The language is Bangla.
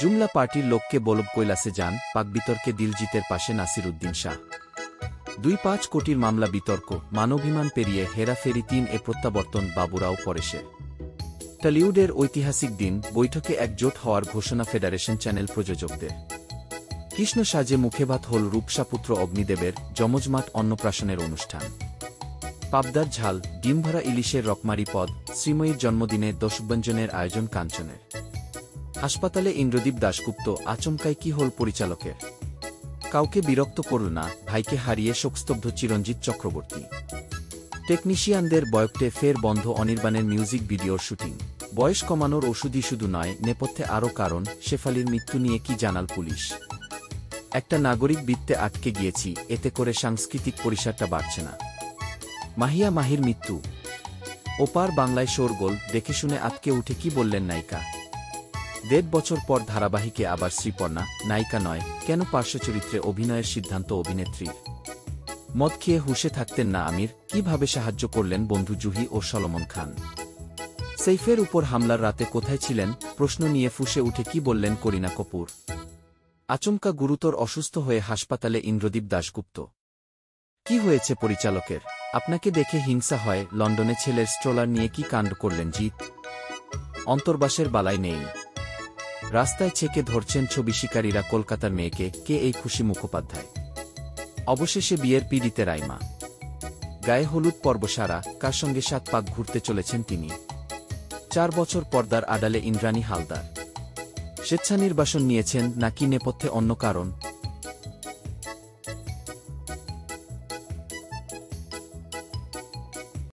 জুমলা পার্টির লোককে বলব কৈলাসে যান, পাক বিতর্কে দিলজিতের পাশে নাসির উদ্দিন শাহ। 2.5 কোটির মামলা বিতর্ক, মানবাভিমান পেরিয়ে হেরাফেরি 3 প্রত্যাবর্তন বাবুরাও পরেশের। টলিউডের ঐতিহাসিক দিন, বৈঠকে একজোট হওয়ার ঘোষণা ফেডারেশন চ্যানেল প্রযোজকদের। কৃষ্ণ সাজে মুখেভাত হল রূপসাপুত্র অগ্নিদেবের, যমজমাট অন্নপ্রাশনের অনুষ্ঠান। পাবদার ঝাল, ডিমভরা ইলিশের রকমারি পদ, শ্রীময়ীর জন্মদিনে দশব্যঞ্জনের আয়োজন কাঞ্চনের। হাসপাতালে ইন্দ্রদীপ দাশগুপ্ত, আচমকাই কি হল পরিচালকের? কাউকে বিরক্ত করল না, ভাইকে হারিয়ে শোকস্তব্ধ চিরঞ্জিত চক্রবর্তী। টেকনিশিয়ানদের বয়কটে ফের বন্ধ অনির্বাণের মিউজিক ভিডিওর শুটিং। বয়স কমানোর ওষুধই শুধু নয়, নেপথ্যে আরও কারণ। শেফালির মৃত্যু নিয়ে কি জানাল পুলিশ? একটা নাগরিক বৃত্তে আটকে গিয়েছি, এতে করে সাংস্কৃতিক পরিসরটা বাড়ছে না। মাহিয়া মাহির মৃত্যু, ওপার বাংলায় শোরগোল, দেখে শুনে আটকে উঠে কি বললেন নায়িকা? 1.5 বছর পর ধারাবাহিকে আবার শ্রীপর্ণা, নায়িকা নয়, কেন পার্শ্বচরিত্রে অভিনয়ের সিদ্ধান্ত অভিনেত্রীর? মদ খেয়ে হুঁশে থাকতেন না আমির, কিভাবে সাহায্য করলেন বন্ধু জুহি ও সলমন খান? সেইফের উপর হামলার রাতে কোথায় ছিলেন প্রশ্ন নিয়ে ফুঁসে উঠে কি বললেন করিনা কাপুর? আচমকা গুরুতর অসুস্থ হয়ে হাসপাতালে ইন্দ্রদীপ দাশগুপ্ত। কি হয়েছে পরিচালকের? আপনাকে দেখে হিংসা হয়। লন্ডনে ছেলের স্ট্রলার নিয়ে কি কাণ্ড করলেন জিৎ? অন্তর্বাসের বালাই নেই, রাস্তায় ছেকে ধরছেন ছবি শিকারীরা কলকাতার মেয়েকে। কে এই খুশি মুখোপাধ্যায়? অবশেষে বিয়ের পিড়িতে রাইমা। গায়ে হলুদ পর্ব সারা, কার সঙ্গে 7 পাক ঘুরতে চলেছেন তিনি? 4 বছর পর্দার আড়ালে ইন্দ্রাণী হালদার। স্বেচ্ছানির্বাসন নিয়েছেন নাকি নেপথ্যে অন্য কারণ?